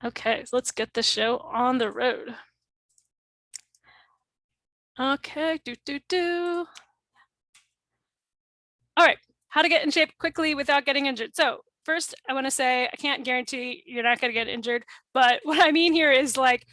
Okay, so let's get the show on the road. Okay, All right, how to get in shape quickly without getting injured. So first, I want to say I can't guarantee you're not going to get injured, but what I mean here is like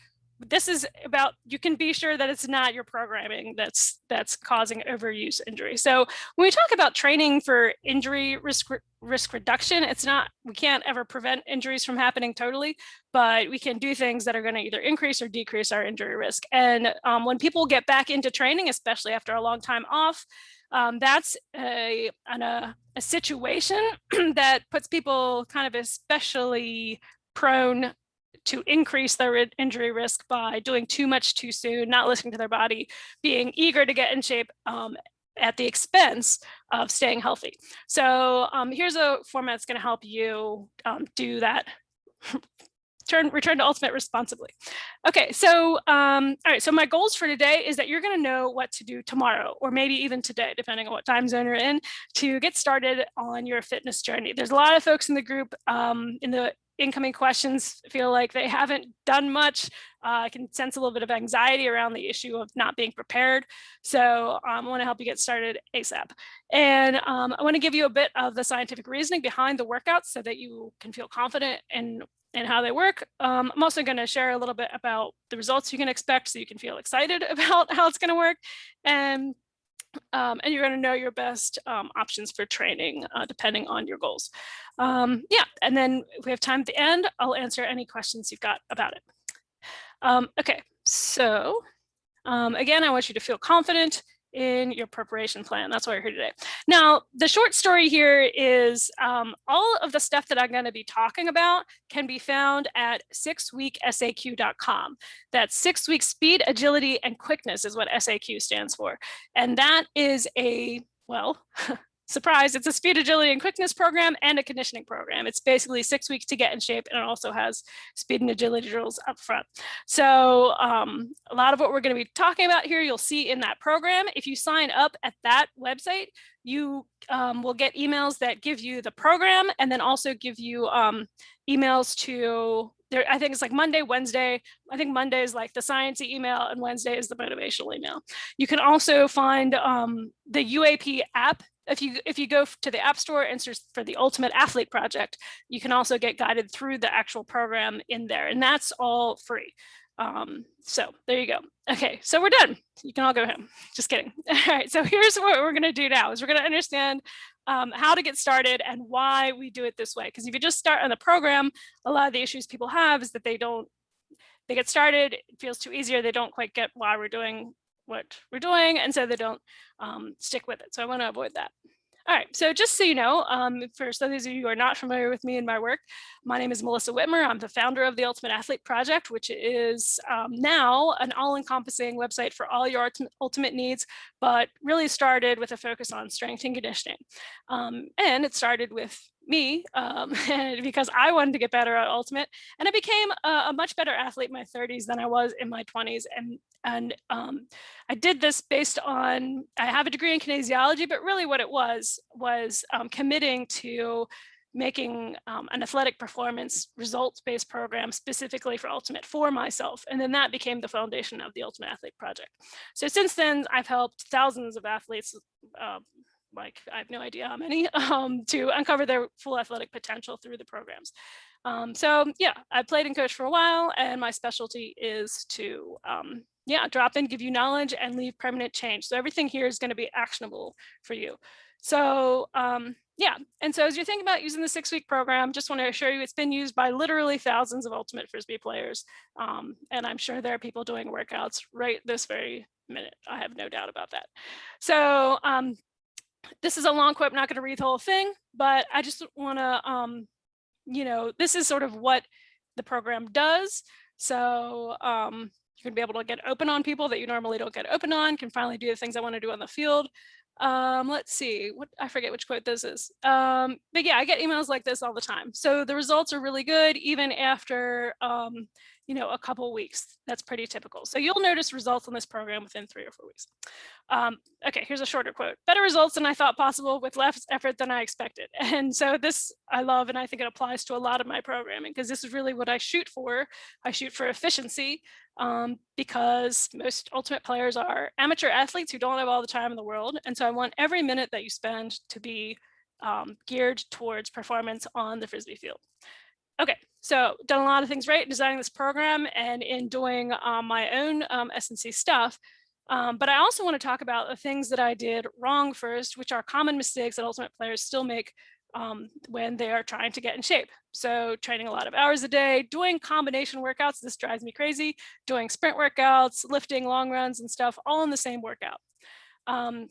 this is about, you can be sure that it's not your programming that's causing overuse injury. So when we talk about training for injury risk reduction, it's not, we can't ever prevent injuries from happening totally, but we can do things that are going to either increase or decrease our injury risk. And when people get back into training, especially after a long time off, that's a situation that puts people kind of especially prone to increase their injury risk by doing too much too soon, not listening to their body, being eager to get in shape at the expense of staying healthy. So here's a format that's going to help you do that. Return to ultimate responsibly. Okay, so all right, so my goals for today is that you're going to know what to do tomorrow, or maybe even today, depending on what time zone you're in, to get started on your fitness journey. There's a lot of folks in the group in the incoming questions feel like they haven't done much. I can sense a little bit of anxiety around the issue of not being prepared. So I want to help you get started ASAP. And I want to give you a bit of the scientific reasoning behind the workouts so that you can feel confident in how they work. I'm also going to share a little bit about the results you can expect so you can feel excited about how it's going to work. And you're going to know your best options for training depending on your goals. Yeah, and then if we have time at the end, I'll answer any questions you've got about it. Okay, so again, I want you to feel confident in your preparation plan. That's why we're here today. Now, the short story here is all of the stuff that I'm going to be talking about can be found at 6weeksaq.com. That's 6 week speed, agility, and quickness is what SAQ stands for. And that is a, well, surprise, it's a speed, agility, and quickness program and a conditioning program. It's basically 6 weeks to get in shape, and it also has speed and agility drills up front. So a lot of what we're going to be talking about here, you'll see in that program. If you sign up at that website, you will get emails that give you the program and then also give you emails to there. I think it's like Monday, Wednesday. I think Monday is like the sciencey email and Wednesday is the motivational email. You can also find the UAP app. If you go to the App Store and search for the Ultimate Athlete Project, you can also get guided through the actual program in there, and that's all free. So there you go. Okay, so we're done. You can all go home. Just kidding. All right, so here's what we're going to do now is we're going to understand how to get started and why we do it this way. Because if you just start on the program, a lot of the issues people have is that they get started, it feels too easy, or they don't quite get why we're doing what we're doing, and so they don't stick with it. So I want to avoid that. All right, so just so you know, for those of you who are not familiar with me and my work, my name is Melissa Witmer. I'm the founder of the Ultimate Athlete Project, which is now an all-encompassing website for all your ultimate needs, but really started with a focus on strength and conditioning. And it started with me because I wanted to get better at ultimate, and I became a much better athlete in my 30s than I was in my 20s. And I did this based on, I have a degree in kinesiology, but really what it was committing to making an athletic performance results-based program specifically for ultimate for myself. And then that became the foundation of the Ultimate Athlete Project. So since then, I've helped thousands of athletes, like I have no idea how many, to uncover their full athletic potential through the programs. So yeah, I played and coached for a while, and my specialty is to drop in, give you knowledge, and leave permanent change. So everything here is going to be actionable for you. So yeah, and so as you're thinking about using the 6 week program, just want to assure you it's been used by literally thousands of ultimate Frisbee players. And I'm sure there are people doing workouts right this very minute. I have no doubt about that. So this is a long quote, I'm not going to read the whole thing, but I just want to, this is sort of what the program does. So you're going to be able to get open on people that you normally don't get open on, can finally do the things I want to do on the field. Let's see, I forget which quote this is. But yeah, I get emails like this all the time. So the results are really good, even after, a couple weeks. That's pretty typical. So you'll notice results on this program within 3 or 4 weeks. Okay, here's a shorter quote. Better results than I thought possible with less effort than I expected. And so this I love, and I think it applies to a lot of my programming, because this is really what I shoot for. I shoot for efficiency, because most ultimate players are amateur athletes who don't have all the time in the world. And so I want every minute that you spend to be geared towards performance on the Frisbee field. Okay, so done a lot of things right, designing this program and in doing my own S&C stuff. But I also want to talk about the things that I did wrong first, which are common mistakes that ultimate players still make when they are trying to get in shape. So training a lot of hours a day, doing combination workouts, this drives me crazy, doing sprint workouts, lifting long runs and stuff, all in the same workout. And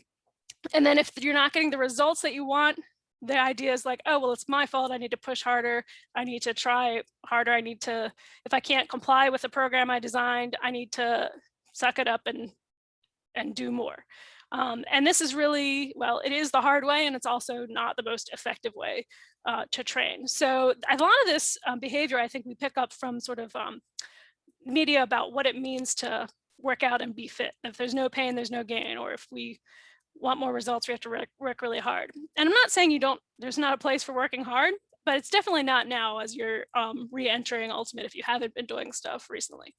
then if you're not getting the results that you want, the idea is like, oh, well, it's my fault. I need to push harder. I need to try harder. I need to, if I can't comply with the program I designed, I need to suck it up and do more. And this is really, well, it is the hard way, and it's also not the most effective way to train. So a lot of this behavior, I think we pick up from sort of media about what it means to work out and be fit. If there's no pain, there's no gain, or if we want more results, we have to work really hard. And I'm not saying there's not a place for working hard, but it's definitely not now as you're re-entering Ultimate if you haven't been doing stuff recently.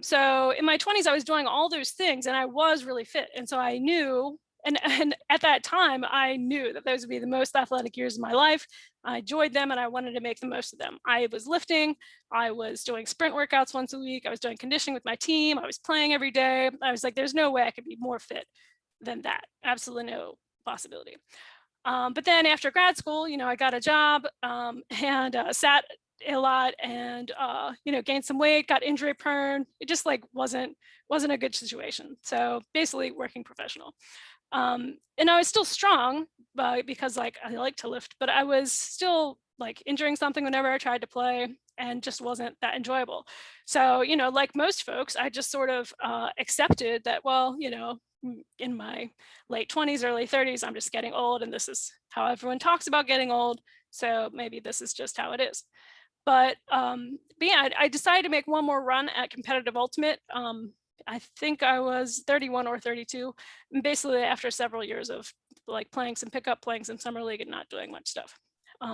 So in my 20s, I was doing all those things and I was really fit. And so I knew, and at that time, I knew that those would be the most athletic years of my life. I enjoyed them and I wanted to make the most of them. I was lifting, I was doing sprint workouts once a week, I was doing conditioning with my team, I was playing every day. I was like, there's no way I could be more fit than that. Absolutely no possibility. But then after grad school, I got a job and sat a lot and gained some weight, got injury prone. It just like wasn't a good situation. So basically working professional. And I was still strong because like I like to lift, but I was still like injuring something whenever I tried to play and just wasn't that enjoyable. So, like most folks, I just sort of accepted that, well, in my late 20s, early 30s, I'm just getting old, and this is how everyone talks about getting old. So maybe this is just how it is. But yeah, I decided to make one more run at competitive ultimate. I think I was 31 or 32, and basically after several years of like playing some pickup, playing some summer league, and not doing much stuff.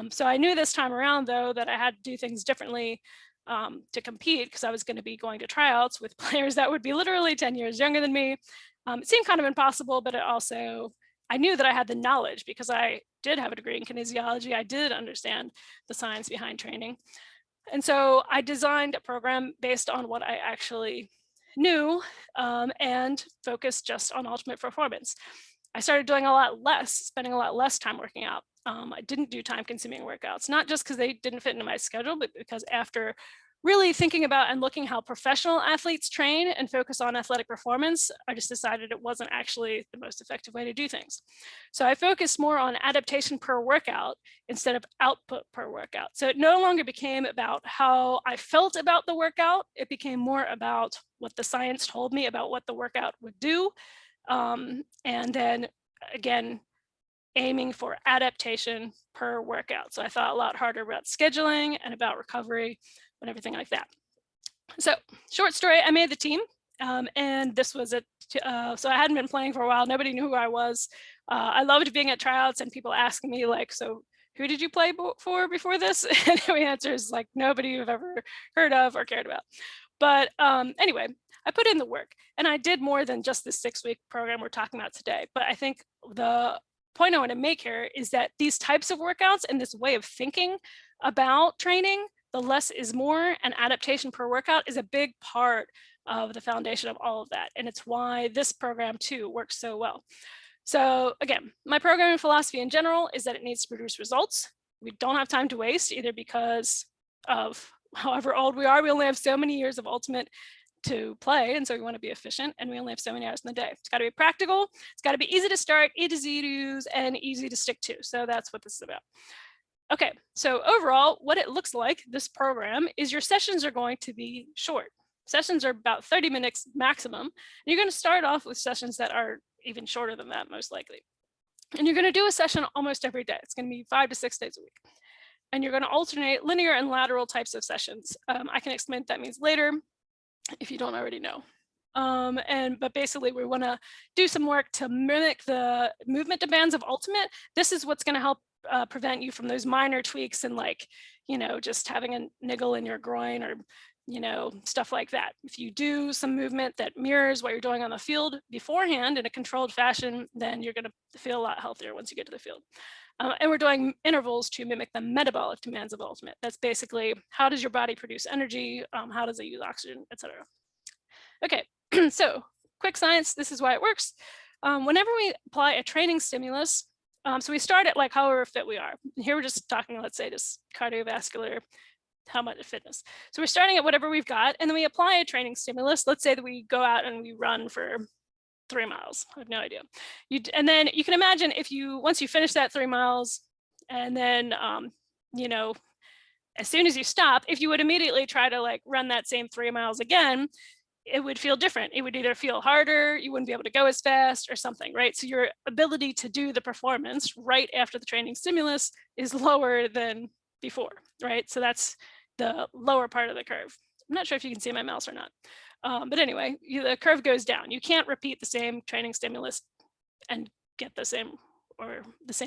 So I knew this time around, though, that I had to do things differently to compete, because I was going to be going to tryouts with players that would be literally 10 years younger than me. It seemed kind of impossible, but I knew that I had the knowledge because I did have a degree in kinesiology. I did understand the science behind training. And so I designed a program based on what I actually knew and focused just on ultimate performance. I started doing spending a lot less time working out. I didn't do time-consuming workouts, not just because they didn't fit into my schedule, but because after really thinking about and looking how professional athletes train and focus on athletic performance, I just decided it wasn't actually the most effective way to do things. So I focused more on adaptation per workout instead of output per workout. So it no longer became about how I felt about the workout. It became more about what the science told me about what the workout would do. And then again, aiming for adaptation per workout. So I thought a lot harder about scheduling and about recovery and everything like that. So short story, I made the team, and this was it. So I hadn't been playing for a while. Nobody knew who I was. I loved being at tryouts and people asking me like, so who did you play for before this? And the answer is like, nobody you've ever heard of or cared about. But anyway, I put in the work, and I did more than just this 6-week program we're talking about today. But I think the point I want to make here is that these types of workouts and this way of thinking about training, the less is more, and adaptation per workout is a big part of the foundation of all of that. And it's why this program too works so well. So again, my programming philosophy in general is that it needs to produce results. We don't have time to waste, either because of however old we are. We only have so many years of ultimate to play, and so we want to be efficient, and we only have so many hours in the day. It's got to be practical, it's got to be easy to start, easy to use, and easy to stick to. So that's what this is about. Okay, so overall, what it looks like, this program, is your sessions are going to be short. Sessions are about 30 minutes maximum. And you're going to start off with sessions that are even shorter than that, most likely. And you're going to do a session almost every day. It's going to be 5 to 6 days a week. and you're going to alternate linear and lateral types of sessions. I can explain what that means later if you don't already know. But basically we want to do some work to mimic the movement demands of ultimate. This is what's going to help prevent you from those minor tweaks and, like, just having a niggle in your groin or stuff like that. If you do some movement that mirrors what you're doing on the field beforehand in a controlled fashion, then you're going to feel a lot healthier once you get to the field. And we're doing intervals to mimic the metabolic demands of ultimate. That's basically, how does your body produce energy? How does it use oxygen, etc. Okay, so quick science, this is why it works. Whenever we apply a training stimulus, so we start at like however fit we are. And here we're just talking, let's say, just cardiovascular, how much fitness. So we're starting at whatever we've got, and then we apply a training stimulus. Let's say that we go out and we run for 3 miles. I have no idea. And then you can imagine if once you finish that 3 miles, and then as soon as you stop, if you would immediately try to like run that same 3 miles again, it would feel different. It would either feel harder, you wouldn't be able to go as fast or something, right? So your ability to do the performance right after the training stimulus is lower than before, right? So that's the lower part of the curve. I'm not sure if you can see my mouse or not. But anyway, the curve goes down. You can't repeat the same training stimulus and get the same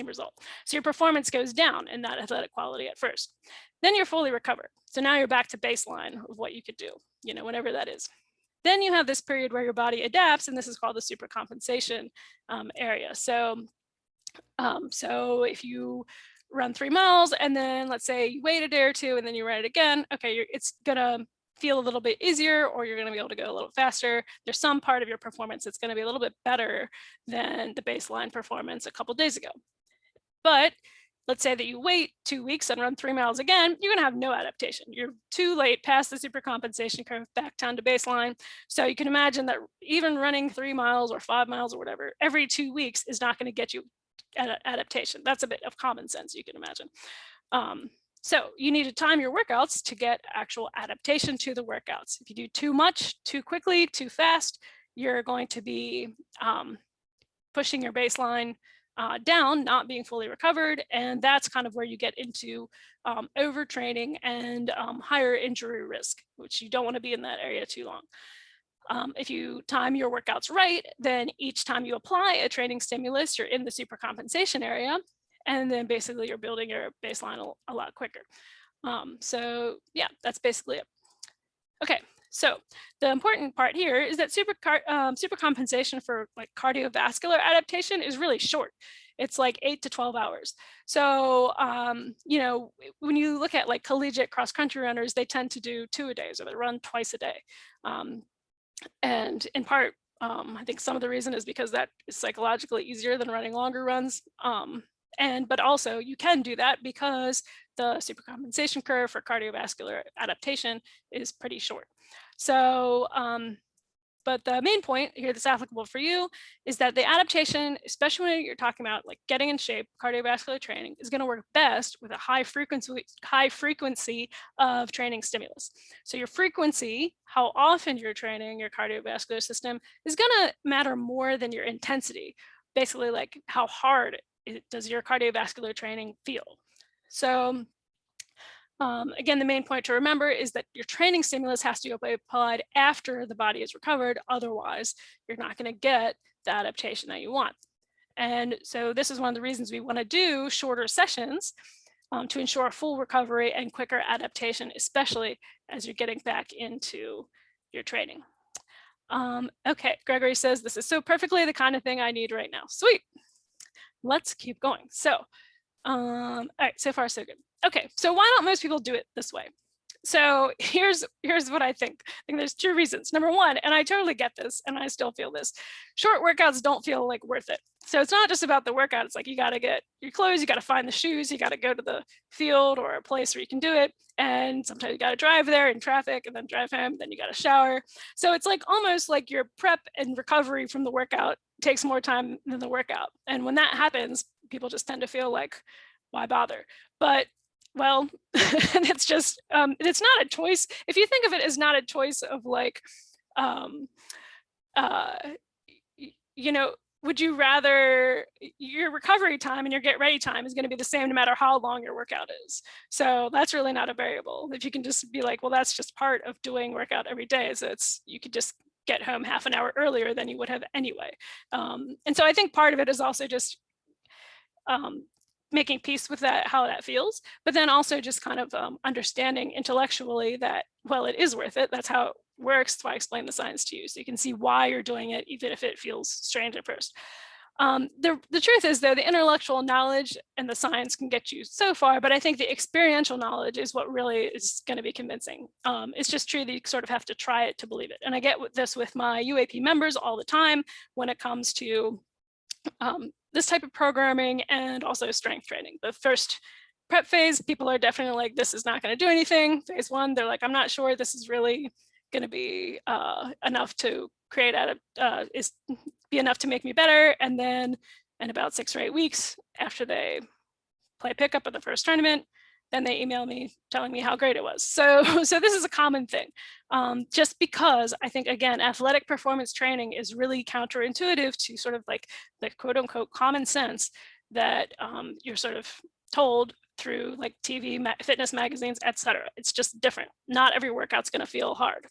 result. So your performance goes down in that athletic quality at first. Then you're fully recovered. So now you're back to baseline of what you could do, whenever that is. Then you have this period where your body adapts, and this is called the supercompensation area. So if you run 3 miles and then let's say you wait a day or two and then you run it again, okay, it's gonna feel a little bit easier, or you're gonna be able to go a little faster. There's some part of your performance that's gonna be a little bit better than the baseline performance a couple days ago. But let's say that you wait 2 weeks and run 3 miles again, you're gonna have no adaptation. You're too late past the supercompensation curve, back down to baseline. So you can imagine that even running 3 miles or 5 miles or whatever every 2 weeks is not gonna get you adaptation. That's a bit of common sense, you can imagine. So you need to time your workouts to get actual adaptation to the workouts. If you do too much, too quickly, too fast, you're going to be pushing your baseline down, not being fully recovered. And that's kind of where you get into overtraining and higher injury risk, which you don't want to be in that area too long. If you time your workouts right, then each time you apply a training stimulus, you're in the supercompensation area. And then basically you're building your baseline a lot quicker. So yeah, that's basically it. Okay, so the important part here is that supercompensation for like cardiovascular adaptation is really short. It's like 8 to 12 hours. So, when you look at like collegiate cross-country runners, they tend to do 2 a day, so they run twice a day. And in part, I think some of the reason is because that is psychologically easier than running longer runs. But also you can do that because the supercompensation curve for cardiovascular adaptation is pretty short. So, but the main point here that's applicable for you is that the adaptation, especially when you're talking about like getting in shape, cardiovascular training, is going to work best with a high frequency of training stimulus. So your frequency, how often you're training your cardiovascular system, is going to matter more than your intensity. Basically, like how hard does your cardiovascular training feel? So again, the main point to remember is that your training stimulus has to be applied after the body is recovered. Otherwise, you're not going to get the adaptation that you want. And so this is one of the reasons we want to do shorter sessions to ensure full recovery and quicker adaptation, especially as you're getting back into your training. Okay, Gregory says, this is so perfectly the kind of thing I need right now. Sweet. Let's keep going. So, all right, so far so good. Okay, so why don't most people do it this way? So here's what I think. I think there's 2 reasons. Number one, and I totally get this, and I still feel this, short workouts don't feel like worth it. So it's not just about the workout. It's like you got to get your clothes, you got to find the shoes, you got to go to the field or a place where you can do it. And sometimes you got to drive there in traffic and then drive home, then you got to shower. So it's like almost like your prep and recovery from the workout takes more time than the workout. And when that happens, people just tend to feel like, why bother? But well, it's just, it's not a choice. If you think of it as not a choice of like, would you rather your recovery time and your get ready time is going to be the same no matter how long your workout is? So that's really not a variable. If you can just be like, well, that's just part of doing workout every day. So you could just get home half an hour earlier than you would have anyway. And so I think part of it is also just making peace with that, how that feels, but then also just kind of understanding intellectually that, well, it is worth it. That's how it works. That's why I explain the science to you. So you can see why you're doing it, even if it feels strange at first. The truth is, though, the intellectual knowledge and the science can get you so far, but I think the experiential knowledge is what really is going to be convincing. It's just true that you sort of have to try it to believe it. And I get this with my UAP members all the time when it comes to this type of programming and also strength training. The first prep phase, people are definitely like, this is not going to do anything. Phase one, they're like, I'm not sure this is really going to be enough to create be enough to make me better. And then in about 6 or 8 weeks after they play pickup at the first tournament, then they email me telling me how great it was. So this is a common thing, just because I think, again, athletic performance training is really counterintuitive to sort of like the quote unquote common sense that you're sort of told through like TV, fitness magazines, etc. It's just different. Not every workout's going to feel hard.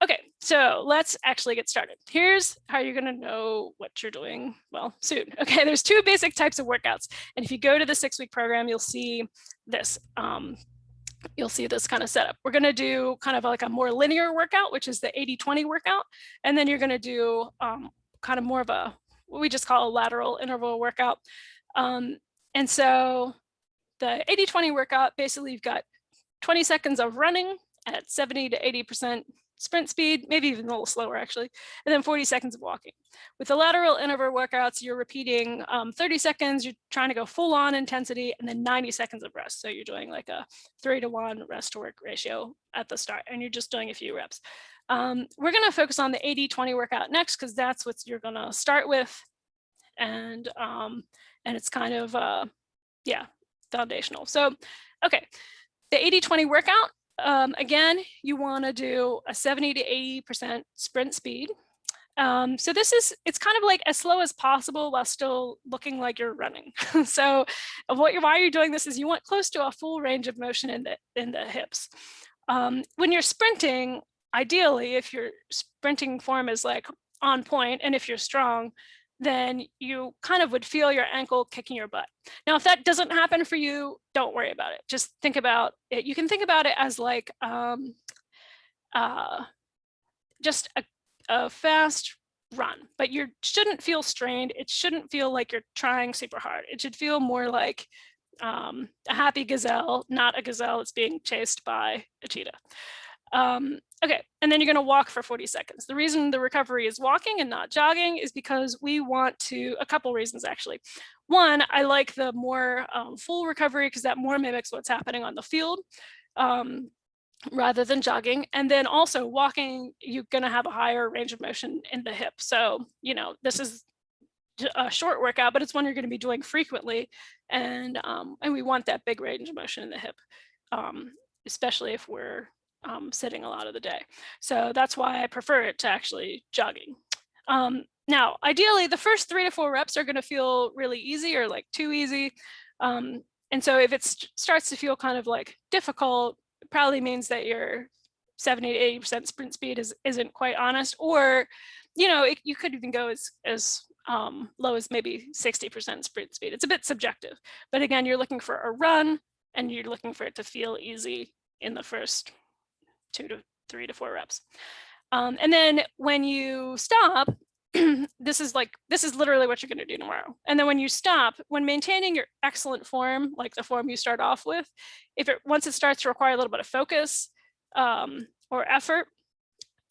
Okay, so let's actually get started. Here's how you're going to know what you're doing, well, soon. Okay, there's 2 basic types of workouts. And if you go to the 6-week program, you'll see this. You'll see this kind of setup. We're going to do kind of like a more linear workout, which is the 80-20 workout. And then you're going to do kind of more of what we just call a lateral interval workout. And so the 80-20 workout, basically you've got 20 seconds of running at 70 to 80% sprint speed, maybe even a little slower actually, and then 40 seconds of walking. With the lateral interval workouts, you're repeating 30 seconds, you're trying to go full on intensity, and then 90 seconds of rest. So you're doing like a 3-to-1 rest to work ratio at the start, and you're just doing a few reps. We're gonna focus on the 80-20 workout next, because that's what you're gonna start with. And it's kind of, yeah, foundational. So, okay, the 80-20 workout, again, you want to do a 70 to 80% sprint speed. So it's kind of like as slow as possible while still looking like you're running. So why you're doing this is you want close to a full range of motion in the hips. When you're sprinting, ideally, if your sprinting form is like on point, and if you're strong, then you kind of would feel your ankle kicking your butt. Now, if that doesn't happen for you, don't worry about it. Just think about it. You can think about it as like just a fast run, but you shouldn't feel strained. It shouldn't feel like you're trying super hard. It should feel more like a happy gazelle, not a gazelle that's being chased by a cheetah. Okay, and then you're going to walk for 40 seconds. The reason the recovery is walking and not jogging is because we want to, a couple reasons actually. One, I like the more full recovery because that more mimics what's happening on the field rather than jogging. And then also walking, you're going to have a higher range of motion in the hip. So, this is a short workout, but it's one you're going to be doing frequently. And we want that big range of motion in the hip, especially if we're sitting a lot of the day. So that's why I prefer it to actually jogging. Now, ideally, the first 3 to 4 reps are going to feel really easy or like too easy. And so if it starts to feel kind of like difficult, it probably means that your 70 to 80% sprint speed isn't quite honest, or, you could even go as low as maybe 60% sprint speed. It's a bit subjective, but again, you're looking for a run and you're looking for it to feel easy in the first 2 to 3 to 4 reps. And then when you stop, this is literally what you're going to do tomorrow. And then when you stop, when maintaining your excellent form, like the form you start off with, once it starts to require a little bit of focus or effort,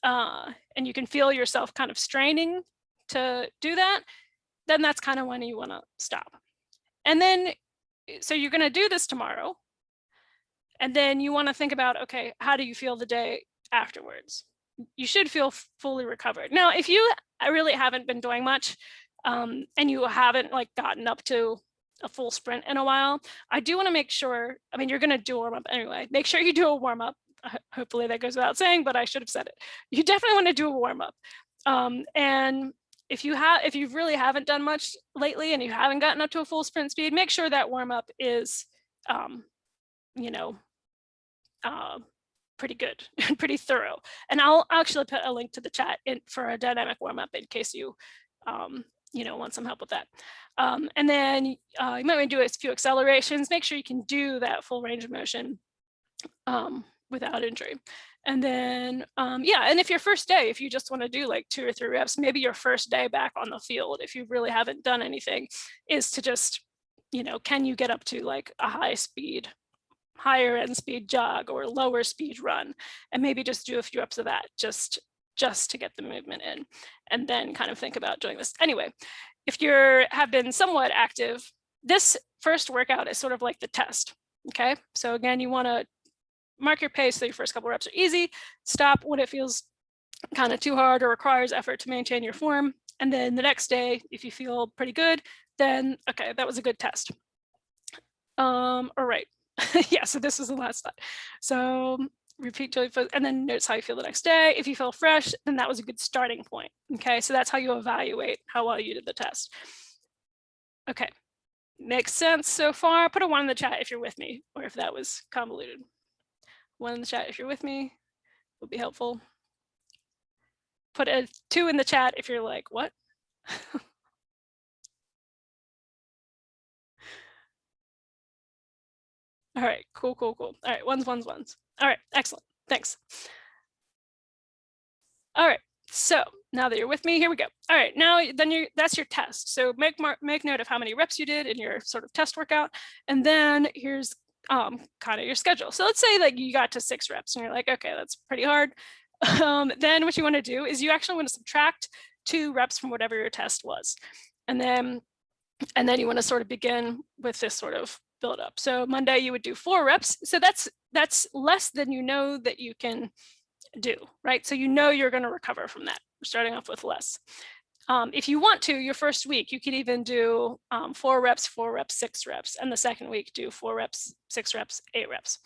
and you can feel yourself kind of straining to do that, then that's kind of when you want to stop. And then, so you're going to do this tomorrow. And then you want to think about, okay, how do you feel the day afterwards? You should feel fully recovered. Now, if you really haven't been doing much and you haven't like gotten up to a full sprint in a while, I do want to make sure, you're going to do a warm up anyway. Make sure you do a warm up. Hopefully that goes without saying, but I should have said it. You definitely want to do a warm up. And if you really haven't done much lately and you haven't gotten up to a full sprint speed, make sure that warm up is, you know, pretty good and pretty thorough. And I'll actually put a link to the chat for a dynamic warm up in case you, want some help with that. And then you might want to do a few accelerations. Make sure you can do that full range of motion without injury. And then, and if your first day, if you just want to do like 2 or 3 reps, maybe your first day back on the field, if you really haven't done anything, is to just, can you get up to like a higher end speed jog or lower speed run, and maybe just do a few reps of that just to get the movement in, and then kind of think about doing this. Anyway, if you have been somewhat active, this first workout is sort of like the test. Okay, so again, you want to mark your pace so your first couple reps are easy. Stop when it feels kind of too hard or requires effort to maintain your form. And then the next day, if you feel pretty good, then okay, that was a good test. All right. Yeah, so this is the last slide. So repeat till you feel, and then notice how you feel the next day. If you feel fresh, then that was a good starting point. Okay, so that's how you evaluate how well you did the test. Okay, makes sense so far? Put a 1 in the chat if you're with me, or if that was convoluted. 1 in the chat if you're with me would be helpful. Put a 2 in the chat if you're like, what? All right, cool. All right, ones. All right, excellent, thanks. All right, so now that you're with me, here we go. All right, now then that's your test. So make note of how many reps you did in your sort of test workout, and then here's kind of your schedule. So let's say that you got to 6 reps and you're like, okay, that's pretty hard. Then what you want to do is you actually want to subtract 2 reps from whatever your test was, and then you want to sort of begin with this sort of build up. So Monday you would do 4 reps. So that's less than you know that you can do, right? So you're going to recover from that. We're starting off with less. If you want to, your first week, you could even do 4 reps, 6 reps, and the second week do 4 reps, 6 reps, 8 reps.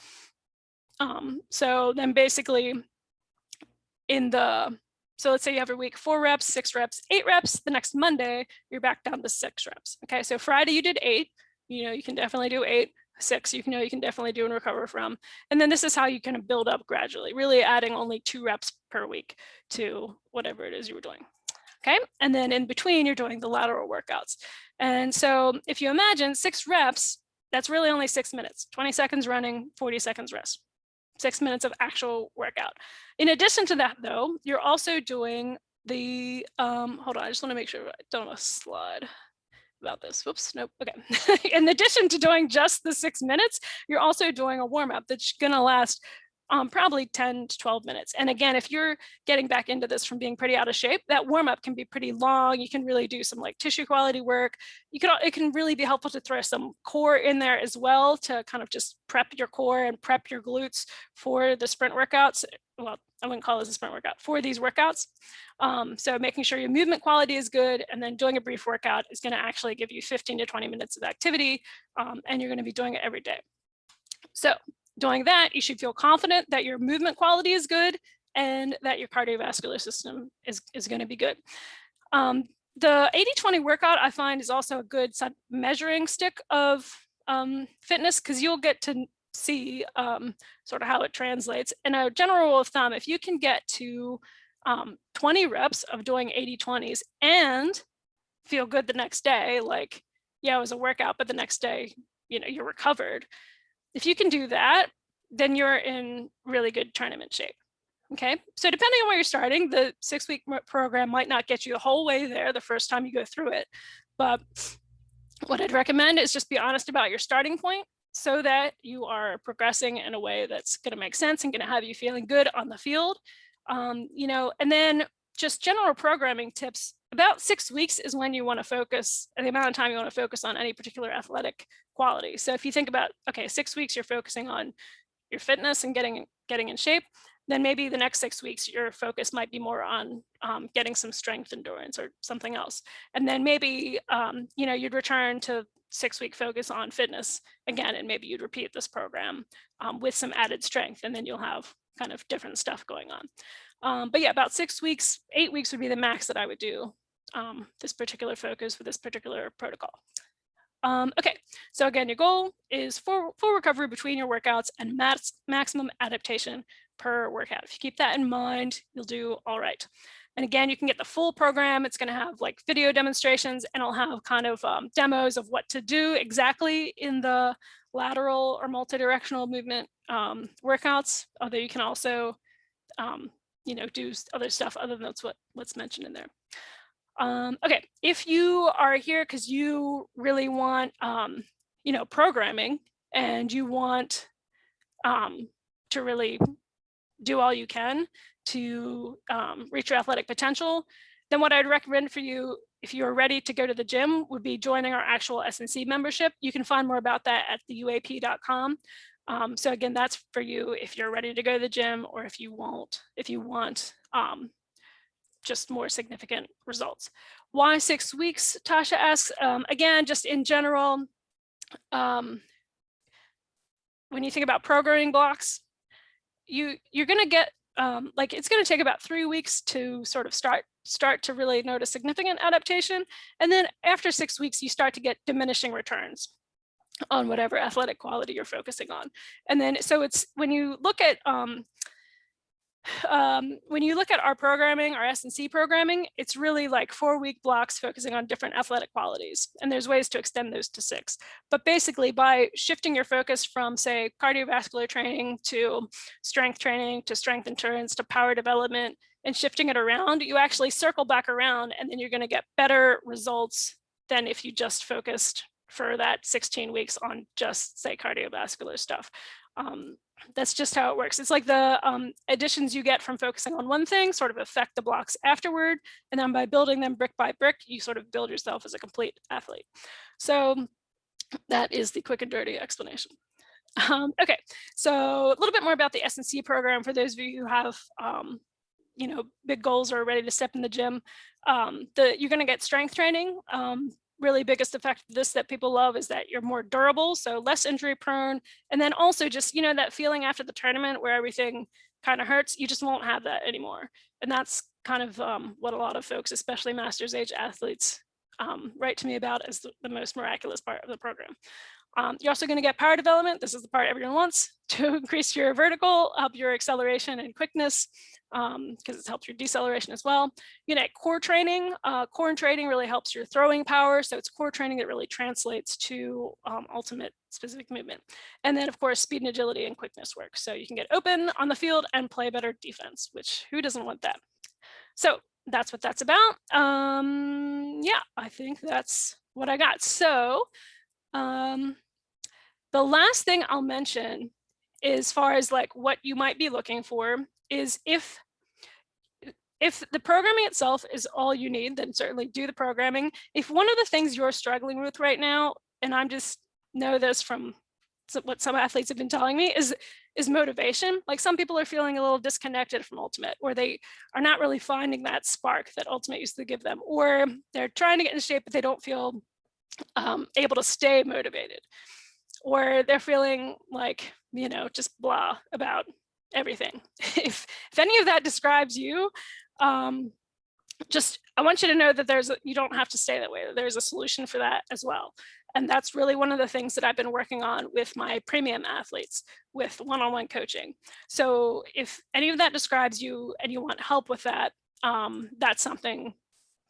So then basically so let's say you have a week 4 reps, 6 reps, 8 reps. The next Monday, you're back down to 6 reps. Okay, so Friday you did 8. You can definitely do 8. 6, you can definitely do and recover from. And then this is how you kind of build up gradually, really adding only 2 reps per week to whatever it is you were doing. Okay, and then in between, you're doing the lateral workouts. And so if you imagine 6 reps, that's really only 6 minutes, 20 seconds running, 40 seconds rest. 6 minutes of actual workout. In addition to that, though, you're also doing the, hold on, I just want to make sure I don't have a slide about this. Whoops, nope, okay. In addition to doing just the 6 minutes, you're also doing a warm up that's gonna last probably 10 to 12 minutes. And again, if you're getting back into this from being pretty out of shape, that warm up can be pretty long. You can really do some like tissue quality work. It can really be helpful to throw some core in there as well to kind of just prep your core and prep your glutes for the sprint workouts. Well, I wouldn't call this a sprint workout, for these workouts. So making sure your movement quality is good, and then doing a brief workout is going to actually give you 15 to 20 minutes of activity, and you're going to be doing it every day. So doing that, you should feel confident that your movement quality is good and that your cardiovascular system is going to be good. The 80-20 workout I find is also a good measuring stick of fitness, because you'll get to see sort of how it translates. And a general rule of thumb, if you can get to 20 reps of doing 80-20s and feel good the next day, like, yeah, it was a workout, but the next day, you're recovered. If you can do that, then you're in really good tournament shape. Okay, so depending on where you're starting, the 6-week program might not get you the whole way there the first time you go through it. But what I'd recommend is just be honest about your starting point so that you are progressing in a way that's going to make sense and going to have you feeling good on the field. And then just general programming tips. About 6 weeks is when you want to focus, the amount of time you want to focus on any particular athletic quality. So if you think about, okay, 6 weeks you're focusing on your fitness and getting in shape, then maybe the next 6 weeks your focus might be more on getting some strength, endurance, or something else. And then maybe you'd return to 6-week focus on fitness again, and maybe you'd repeat this program with some added strength, and then you'll have kind of different stuff going on. But yeah, about 6 weeks, 8 weeks would be the max that I would do this particular focus for this particular protocol. Okay, so again, your goal is full recovery between your workouts and maximum adaptation per workout. If you keep that in mind, you'll do all right. And again, you can get the full program. It's going to have like video demonstrations, and it'll have kind of demos of what to do exactly in the lateral or multi-directional movement workouts. Although you can also, you know, do other stuff other than what's mentioned in there. Okay, if you are here because you really want, you know, programming, and you want to really do all you can to reach your athletic potential, then what I'd recommend for you, if you're ready to go to the gym, would be joining our actual S&C membership. You can find more about that at theuap.com. So again, that's for you if you're ready to go to the gym, or if you want just more significant results. Why 6 weeks? Tasha asks. Again, just in general, when you think about programming blocks, you're going to get like, it's going to take about 3 weeks to sort of start to really notice significant adaptation, and then after 6 weeks, you start to get diminishing returns on whatever athletic quality you're focusing on. And then so it's when you look at our programming, our S&C programming, it's really like 4-week blocks focusing on different athletic qualities. And there's ways to extend those to 6. But basically, by shifting your focus from, say, cardiovascular training to strength training to strength endurance to power development, and shifting it around, you actually circle back around, and then you're going to get better results than if you just focused for that 16 weeks on just, say, cardiovascular stuff. That's just how it works. It's like the additions you get from focusing on one thing sort of affect the blocks afterward. And then by building them brick by brick, you sort of build yourself as a complete athlete. So that is the quick and dirty explanation. Okay, so a little bit more about the S&C program for those of you who have you know, big goals or are ready to step in the gym. You're going to get strength training. Really biggest effect of this that people love is that you're more durable, so less injury prone. And then also just, you know, that feeling after the tournament where everything kind of hurts, you just won't have that anymore. And that's kind of what a lot of folks, especially master's age athletes, write to me about as the most miraculous part of the program. You're also going to get power development. This is the part everyone wants, to increase your vertical, up your acceleration and quickness, because it helps your deceleration as well. You get core training. Core training really helps your throwing power. So it's core training that really translates to ultimate specific movement. And then, of course, speed and agility and quickness work. So you can get open on the field and play better defense, which who doesn't want that? So that's what that's about. Yeah, I think that's what I got. So the last thing I'll mention, as far as like what you might be looking for, is if the programming itself is all you need, then certainly do the programming. If one of the things you're struggling with right now, and I just know this from what some athletes have been telling me, is motivation. Like, some people are feeling a little disconnected from Ultimate, or they are not really finding that spark that Ultimate used to give them, or they're trying to get in shape, but they don't feel able to stay motivated, or they're feeling like, you know, just blah about everything. If any of that describes you, just, I want you to know that you don't have to stay that way. There's a solution for that as well. And that's really one of the things that I've been working on with my premium athletes, with one-on-one coaching. So if any of that describes you and you want help with that, that's something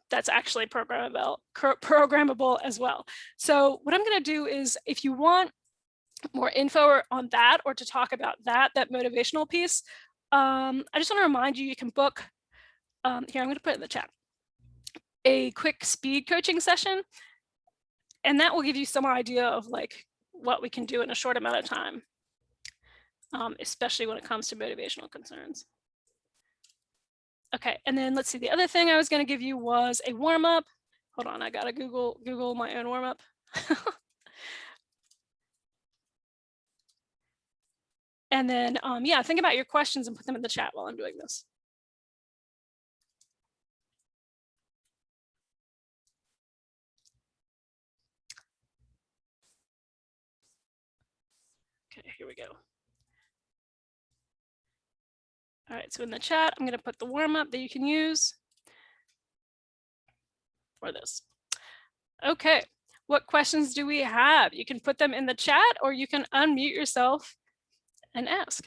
that's actually programmable as well. So what I'm going to do is, if you want more info on that, or to talk about that motivational piece, I just want to remind you, you can book, here, I'm going to put it in the chat, a quick speed coaching session. And that will give you some idea of like what we can do in a short amount of time, especially when it comes to motivational concerns. Okay, and then let's see, the other thing I was going to give you was a warm-up. Hold on, I gotta Google my own warm-up. And then, yeah, think about your questions and put them in the chat while I'm doing this. Okay, here we go. All right, so in the chat, I'm going to put the warm-up that you can use. for this. Okay, what questions do we have? You can put them in the chat or you can unmute yourself and ask.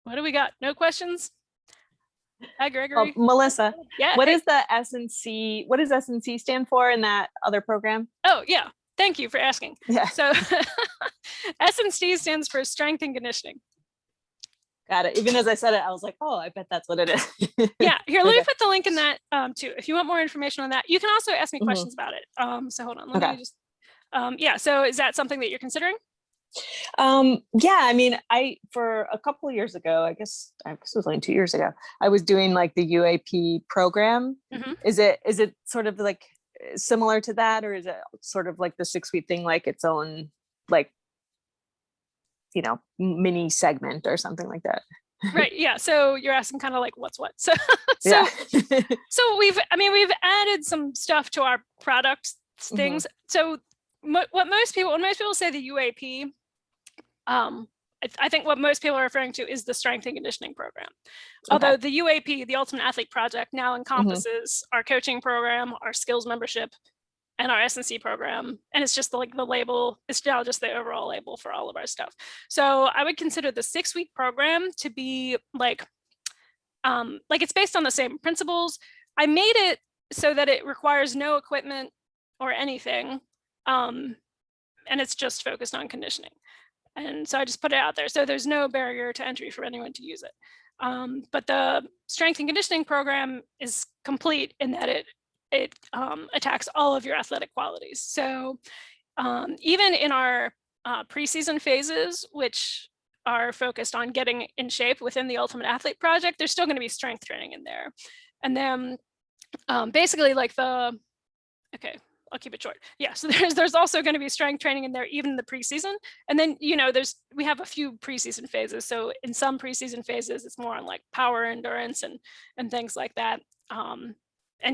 What do we got? No questions? Hi, Gregory. Melissa, Yeah. What is the S&C? What does S&C stand for in that other program? Oh, yeah. Thank you for asking. Yeah. So S&C stands for strength and conditioning. Got it. Even as I said it, I was like, oh, I bet that's what it is. Yeah. Here, let me put the link in that too. If you want more information on that, you can also ask me questions about it. So hold on. Let me just. Yeah. So is that something that you're considering? Yeah, I mean, for a couple of years ago, I guess it was only 2 years ago, I was doing like the UAP program. Is it sort of like similar to that, or is it sort of like the 6-week thing, like its own, like, mini segment or something like that? Right. Yeah. So you're asking kind of like what's what. So yeah. So we've added some stuff to our product things. So when most people say the UAP, I think what most people are referring to is the strength and conditioning program. Although the UAP, the Ultimate Athlete Project, now encompasses our coaching program, our skills membership, and our S&C program. And it's just like the label, it's now just the overall label for all of our stuff. So I would consider the 6-week program to be like it's based on the same principles. I made it so that it requires no equipment or anything. And it's just focused on conditioning. And so I just put it out there. So there's no barrier to entry for anyone to use it. But the strength and conditioning program is complete in that it attacks all of your athletic qualities. So even in our preseason phases, which are focused on getting in shape within the Ultimate Athlete Project, there's still going to be strength training in there. And then basically like I'll keep it short. Yeah, so there's also going to be strength training in there, even in the preseason. And then, we have a few preseason phases. So in some preseason phases, it's more on like power endurance and things like that. And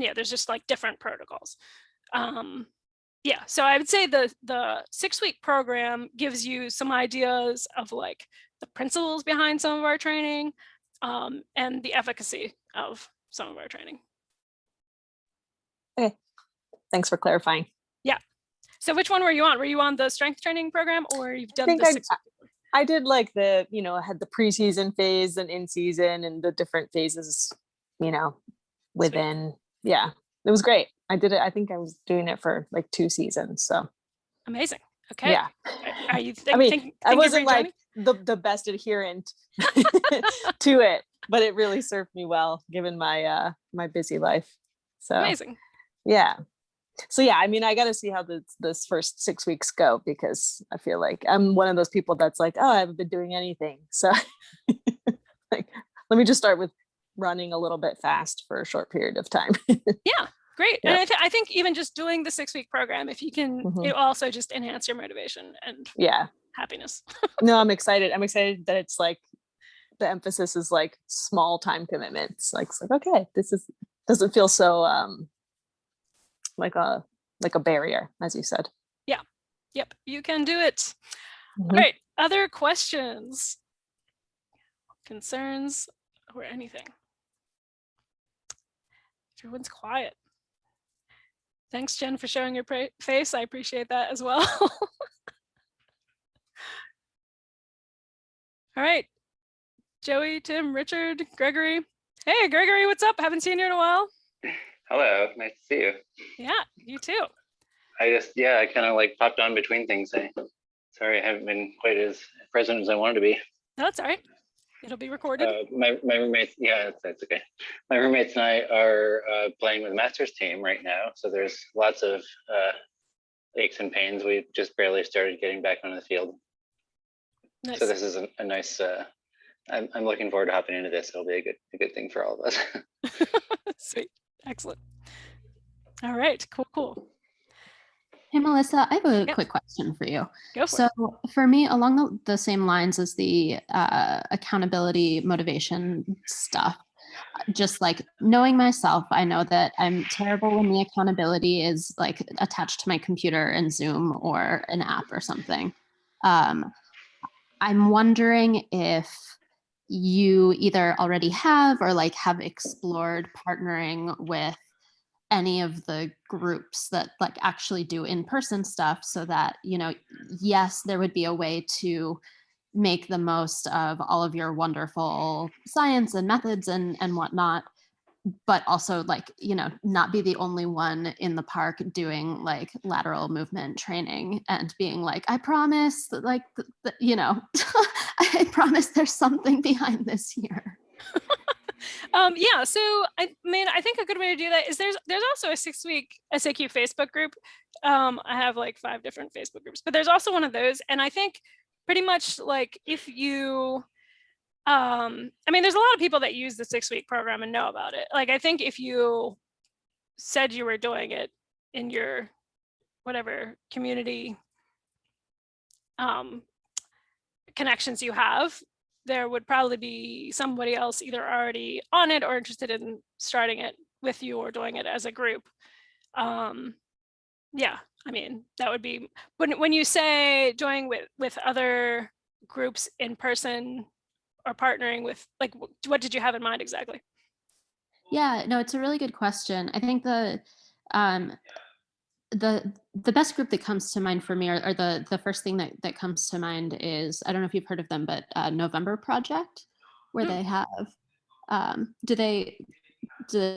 yeah, there's just like different protocols. Yeah, so I would say the 6-week program gives you some ideas of like the principles behind some of our training and the efficacy of some of our training. Okay. Thanks for clarifying. Yeah. So which one were you on? Were you on the strength training program, or you've done the 6-week? I did like I had the preseason phase and in season and the different phases, within. Sweet. Yeah, it was great. I did it. I think I was doing it for like 2 seasons. So amazing. Okay. Yeah. Are you I wasn't like the best adherent to it, but it really served me well given my my busy life. So amazing. Yeah. So yeah, I got to see how this first 6 weeks go, because I feel like I'm one of those people that's like, oh, I haven't been doing anything. So like, let me just start with running a little bit fast for a short period of time. Yeah, great. Yep. And I think even just doing the 6-week program, if you can, it also just enhance your motivation and happiness. No, I'm excited. I'm excited that it's like the emphasis is like small time commitments. Like, it's like, okay, doesn't feel so like a barrier, as you said. Yeah. Yep. You can do it. All right. Other questions, concerns, or anything? Everyone's quiet. Thanks, Jen, for showing your face. I appreciate that as well. All right. Joey, Tim, Richard, Gregory. Hey, Gregory, what's up? Haven't seen you in a while. Hello, nice to see you. Yeah, you too. I kind of like popped on between things. Sorry, I haven't been quite as present as I wanted to be. No, that's all right. It'll be recorded. My roommates, that's okay. My roommates and I are playing with the Masters team right now. So there's lots of aches and pains. We just barely started getting back on the field. Nice. So this is a nice, I'm looking forward to hopping into this. It'll be a good thing for all of us. Sweet. Excellent. All right. Cool. Hey, Melissa, I have a quick question for you. Go for it. For me, along the same lines as the accountability motivation stuff, just like knowing myself, I know that I'm terrible when the accountability is like attached to my computer and Zoom or an app or something. I'm wondering if you either already have or like have explored partnering with any of the groups that like actually do in-person stuff, so that, you know, yes, there would be a way to make the most of all of your wonderful science and methods and whatnot, but also like, you know, not be the only one in the park doing like lateral movement training and being like, I promise that like, you know, I promise there's something behind this here. Yeah, so I mean, I think a good way to do that is there's also a 6-week SAQ Facebook group. I have like 5 different Facebook groups, but there's also one of those. And I think pretty much like if you, I mean, there's a lot of people that use the 6-week program and know about it. Like, I think if you said you were doing it in your whatever community connections you have, there would probably be somebody else either already on it or interested in starting it with you or doing it as a group. Yeah, I mean, that would be when you say joining with other groups in person or partnering with, like, what did you have in mind exactly? Yeah, no, it's a really good question. I think um, the best group that comes to mind for me, or the first thing that comes to mind is, I don't know if you've heard of them, but November Project, where they have, do they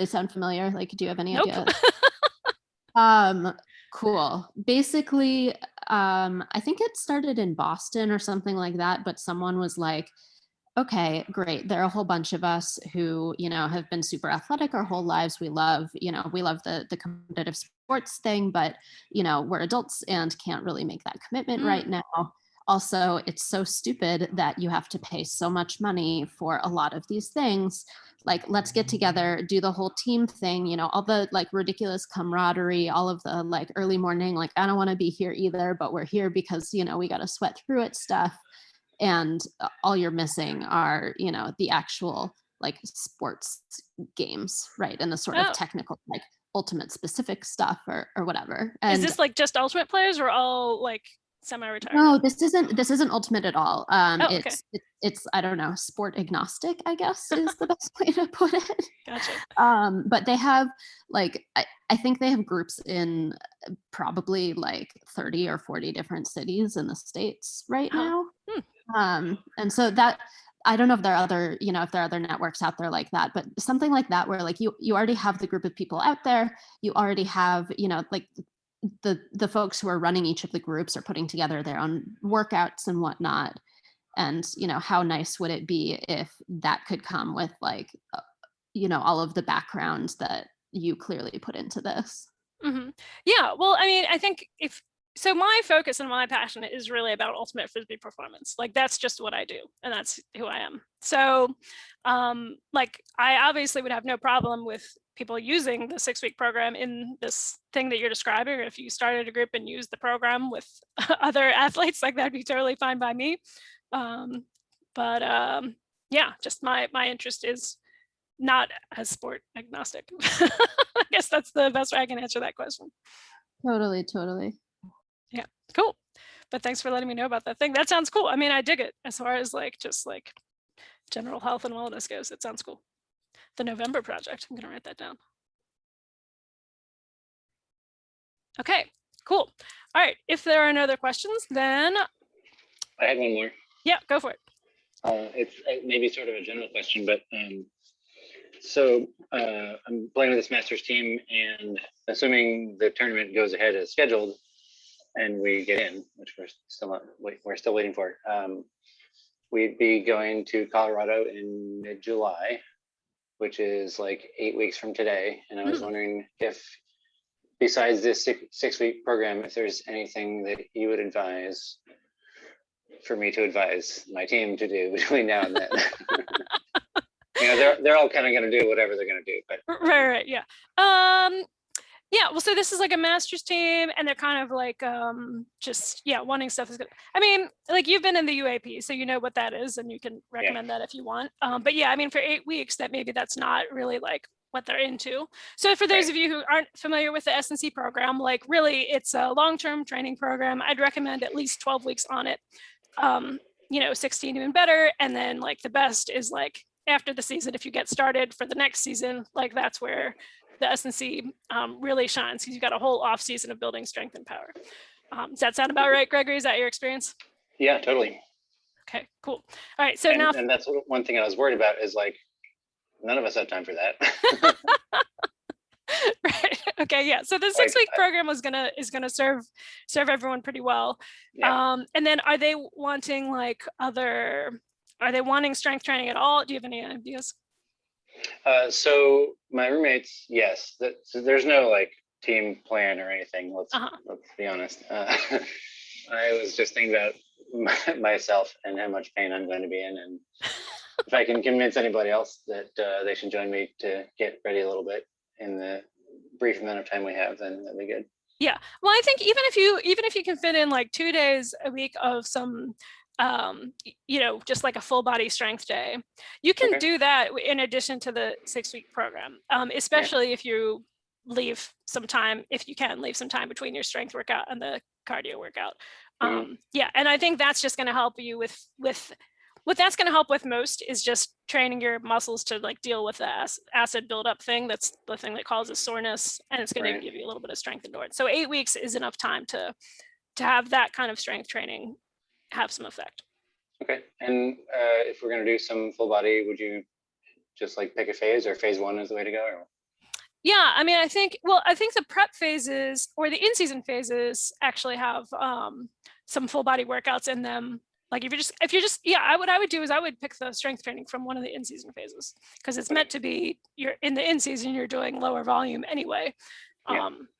sound familiar? Like, do you have any Nope. idea? Cool. Basically, I think it started in Boston or something like that, but someone was like, okay, great. There are a whole bunch of us who, you know, have been super athletic our whole lives. We love, you know, we love the competitive sports thing, but, you know, we're adults and can't really make that commitment right now. Also, it's so stupid that you have to pay so much money for a lot of these things. Like, let's get together, do the whole team thing, you know, all the like ridiculous camaraderie, all of the like early morning, like, I don't want to be here either, but we're here because, you know, we got to sweat through it stuff. And all you're missing are, you know, the actual like sports games, right? And the sort of technical, like ultimate specific stuff or whatever. And is this like just ultimate players or all like semi-retired? No, this isn't ultimate at all. Okay. It's I don't know, sport agnostic, I guess is the best way to put it. Gotcha. But they have like I think they have groups in probably like 30 or 40 different cities in the States right now. And so that, I don't know if there are other, you know, if there are other networks out there like that, but something like that where like you already have the group of people out there, you already have, you know, like the folks who are running each of the groups are putting together their own workouts and whatnot. And, you know, how nice would it be if that could come with like, you know, all of the background that you clearly put into this. Yeah, well, I mean, I think so my focus and my passion is really about ultimate Frisbee performance. Like, that's just what I do, and that's who I am. So, like, I obviously would have no problem with people using the 6-week program in this thing that you're describing. Or if you started a group and used the program with other athletes, like, that'd be totally fine by me. Yeah, just my interest is not as sport agnostic. I guess that's the best way I can answer that question. Totally. Yeah, cool. But thanks for letting me know about that thing. That sounds cool. I mean, I dig it as far as like just like general health and wellness goes. It sounds cool. The November Project. I'm gonna write that down. Okay, cool. All right. If there are no other questions, then I had one more. Yeah, go for it. It's maybe sort of a general question, but so I'm playing with this Masters team, and assuming the tournament goes ahead as scheduled, and we get in, which we're still waiting for. We'd be going to Colorado in mid-July, which is like 8 weeks from today. And I was wondering if, besides this 6-week program, if there's anything that you would advise for me to advise my team to do between now and then. You know, they're all kind of going to do whatever they're going to do, but right, yeah. Yeah, well, so this is like a master's team, and they're kind of like just wanting stuff is good. I mean, like you've been in the UAP, so you know what that is, and you can recommend that if you want. But yeah, I mean, for 8 weeks, that maybe that's not really like what they're into. So for those of you who aren't familiar with the S&C program, like really, it's a long-term training program. I'd recommend at least 12 weeks on it. 16 even better, and then like the best is like after the season, if you get started for the next season, like that's where the S&C really shines, because you've got a whole off season of building strength and power. Does that sound about right, Gregory? Is that your experience? Yeah, totally. Okay, cool. All right, so now, and that's one thing I was worried about is like none of us have time for that. right? Okay, yeah. So the 6-week program is gonna serve everyone pretty well. Yeah. And then are they wanting like are they wanting strength training at all? Do you have any ideas? So my roommates, yes. So there's no like team plan or anything. Let's be honest. I was just thinking about myself and how much pain I'm going to be in, and if I can convince anybody else that they should join me to get ready a little bit in the brief amount of time we have, then that'd be good. Yeah, well, I think even if you can fit in like 2 days a week of some just like a full body strength day, you can do that in addition to the 6-week program, especially if you leave some time, if you can leave some time between your strength workout and the cardio workout. Yeah, and I think that's just going to help you with what that's going to help with most is just training your muscles to like deal with the acid buildup thing. That's the thing that causes soreness, and it's going to give you a little bit of strength endurance. So 8 weeks is enough time to have that kind of strength training have some effect. Okay, and if we're going to do some full body, would you just like pick a phase, or phase 1 is the way to go? Or? Yeah, I mean, I think the prep phases or the in-season phases actually have some full body workouts in them. Like if you're just what I would do is I would pick the strength training from one of the in-season phases, because it's meant to be, you're in the in-season, you're doing lower volume anyway.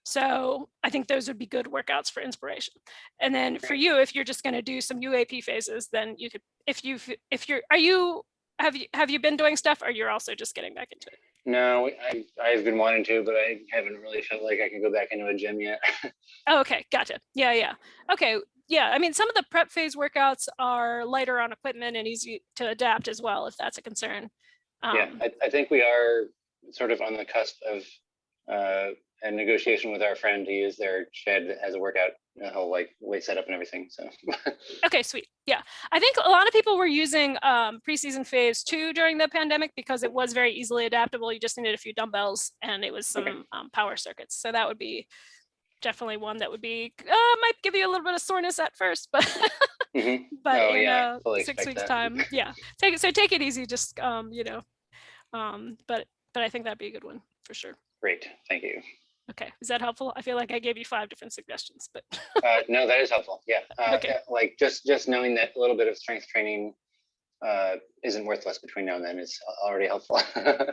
So I think those would be good workouts for inspiration. And then for you, if you're just going to do some UAP phases, then you could, have you been doing stuff, or you're also just getting back into it? No, I've been wanting to, but I haven't really felt like I can go back into a gym yet. Oh, okay, gotcha. Yeah. Okay, yeah. I mean, some of the prep phase workouts are lighter on equipment and easy to adapt as well, if that's a concern. Yeah, I think we are sort of on the cusp of a negotiation with our friend to use their shed that has a workout, whole like weight setup and everything. So okay, sweet. Yeah, I think a lot of people were using preseason phase 2 during the pandemic because it was very easily adaptable. You just needed a few dumbbells and it was some power circuits. So that would be definitely one that would be might give you a little bit of soreness at first, but but in 6 weeks time, take it easy. Just but I think that'd be a good one for sure. Great, thank you. Okay, is that helpful? I feel like I gave you 5 different suggestions, but no, that is helpful. Yeah, like just knowing that a little bit of strength training isn't worthless between now and then is already helpful.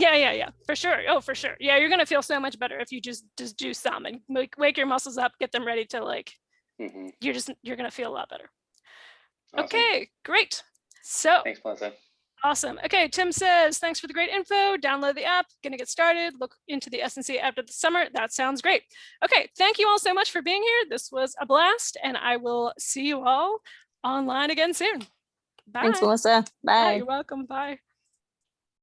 yeah, for sure. Oh, for sure. Yeah, you're gonna feel so much better if you just do some and wake your muscles up, get them ready to like. You're gonna feel a lot better. Awesome. Okay, great. So thanks, Melissa. Awesome. Okay, Tim says, thanks for the great info. Download the app, gonna get started. Look into the S&C after the summer. That sounds great. Okay, thank you all so much for being here. This was a blast, and I will see you all online again soon. Bye. Thanks, Melissa. Bye. You're welcome. Bye.